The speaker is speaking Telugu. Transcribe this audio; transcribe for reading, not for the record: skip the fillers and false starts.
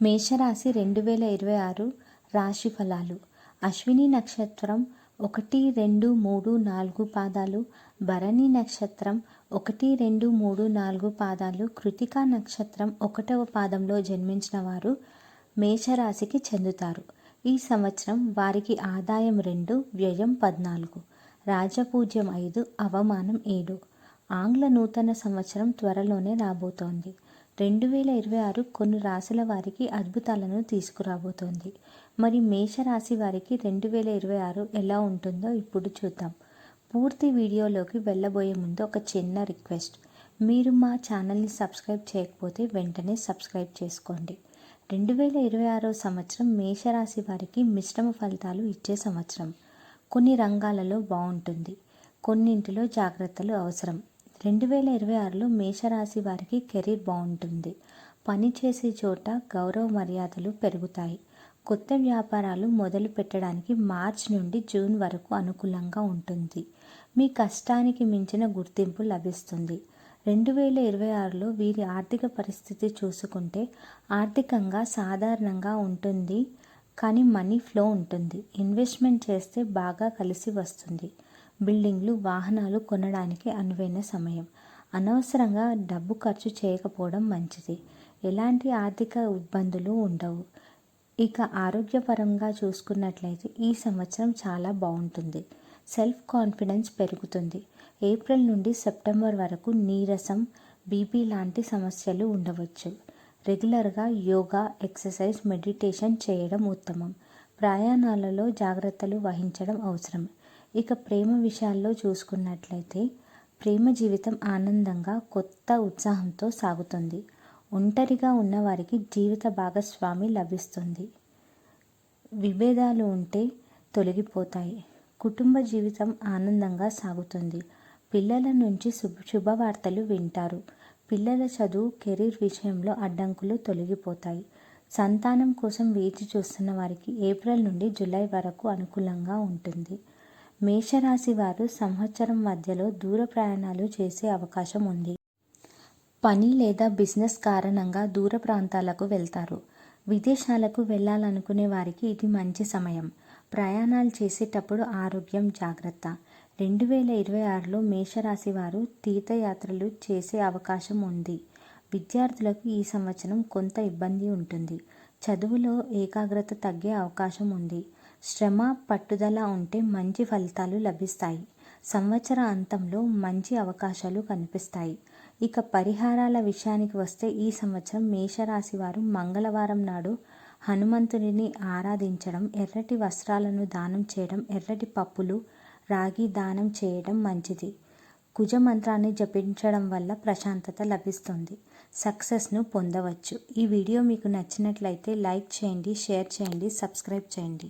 మేషరాశి 2026 రాశి ఫలాలు. అశ్విని నక్షత్రం 1, 2, 3, 4 పాదాలు, భరణి నక్షత్రం 1, 2, 3, 4 పాదాలు, కృతికా నక్షత్రం 1వ పాదంలో జన్మించిన వారు మేషరాశికి చెందుతారు. ఈ సంవత్సరం వారికి ఆదాయం 2, వ్యయం 14, రాజపూజ్యం 5, అవమానం 7. ఆంగ్ల నూతన సంవత్సరం త్వరలోనే రాబోతోంది. 2026 కొన్ని రాశుల వారికి అద్భుతాలను తీసుకురాబోతోంది. మరి మేషరాశి వారికి 2026 ఎలా ఉంటుందో ఇప్పుడు చూద్దాం. పూర్తి వీడియోలోకి వెళ్ళబోయే ముందు ఒక చిన్న రిక్వెస్ట్. మీరు మా ఛానల్ని సబ్స్క్రైబ్ చేయకపోతే వెంటనే సబ్స్క్రైబ్ చేసుకోండి. 2026 సంవత్సరం మేషరాశి వారికి మిశ్రమ ఫలితాలు ఇచ్చే సంవత్సరం. కొన్ని రంగాలలో బాగుంటుంది, కొన్నింటిలో జాగ్రత్తలు అవసరం. 2026లో మేషరాశి వారికి కెరీర్ బాగుంటుంది. పని చేసే చోట గౌరవ మర్యాదలు పెరుగుతాయి. కొత్త వ్యాపారాలు మొదలు పెట్టడానికి మార్చి నుండి జూన్ వరకు అనుకూలంగా ఉంటుంది. మీ కష్టానికి మించిన గుర్తింపు లభిస్తుంది. 2026లో వీరి ఆర్థిక పరిస్థితి చూసుకుంటే ఆర్థికంగా సాధారణంగా ఉంటుంది, కానీ మనీ ఫ్లో ఉంటుంది. ఇన్వెస్ట్మెంట్ చేస్తే బాగా కలిసి వస్తుంది. బిల్డింగ్లు, వాహనాలు కొనడానికి అనువైన సమయం. అనవసరంగా డబ్బు ఖర్చు చేయకపోవడం మంచిది. ఎలాంటి ఆర్థిక ఇబ్బందులు ఉండవు. ఇక ఆరోగ్యపరంగా చూసుకున్నట్లయితే ఈ సంవత్సరం చాలా బాగుంటుంది. సెల్ఫ్ కాన్ఫిడెన్స్ పెరుగుతుంది. ఏప్రిల్ నుండి సెప్టెంబర్ వరకు నీరసం, బీపీ లాంటి సమస్యలు ఉండవచ్చు. రెగ్యులర్గా యోగా, ఎక్సర్సైజ్, మెడిటేషన్ చేయడం ఉత్తమం. ప్రయాణాలలో జాగ్రత్తలు వహించడం అవసరం. ఇక ప్రేమ విషయాల్లో చూసుకున్నట్లయితే ప్రేమ జీవితం ఆనందంగా, కొత్త ఉత్సాహంతో సాగుతుంది. ఒంటరిగా ఉన్నవారికి జీవిత భాగస్వామి లభిస్తుంది. విభేదాలు ఉంటే తొలగిపోతాయి. కుటుంబ జీవితం ఆనందంగా సాగుతుంది. పిల్లల నుంచి శుభవార్తలు వింటారు. పిల్లల చదువు, కెరీర్ విషయంలో అడ్డంకులు తొలగిపోతాయి. సంతానం కోసం వేచి చూస్తున్న వారికి ఏప్రిల్ నుండి జూలై వరకు అనుకూలంగా ఉంటుంది. మేషరాశి వారు సంవత్సరం మధ్యలో దూర ప్రయాణాలు చేసే అవకాశం ఉంది. పని లేదా బిజినెస్ కారణంగా దూర ప్రాంతాలకు వెళ్తారు. విదేశాలకు వెళ్ళాలనుకునే వారికి ఇది మంచి సమయం. ప్రయాణాలు చేసేటప్పుడు ఆరోగ్యం జాగ్రత్త. 2026లో మేషరాశి వారు తీర్థయాత్రలు చేసే అవకాశం ఉంది. విద్యార్థులకు ఈ సంవత్సరం కొంత ఇబ్బంది ఉంటుంది. చదువులో ఏకాగ్రత తగ్గే అవకాశం ఉంది. శ్రమ, పట్టుదల ఉంటే మంచి ఫలితాలు లభిస్తాయి. సంవత్సర అంతంలో మంచి అవకాశాలు కనిపిస్తాయి. ఇక పరిహారాల విషయానికి వస్తే ఈ సంవత్సరం మేషరాశి వారు మంగళవారం నాడు హనుమంతుడిని ఆరాధించడం, ఎర్రటి వస్త్రాలను దానం చేయడం, ఎర్రటి పప్పులు, రాగి దానం చేయడం మంచిది. కుజ మంత్రాన్ని జపించడం వల్ల ప్రశాంతత లభిస్తుంది. సక్సెస్ను పొందవచ్చు. ఈ వీడియో మీకు నచ్చినట్లయితే లైక్ చేయండి, షేర్ చేయండి, సబ్స్క్రైబ్ చేయండి.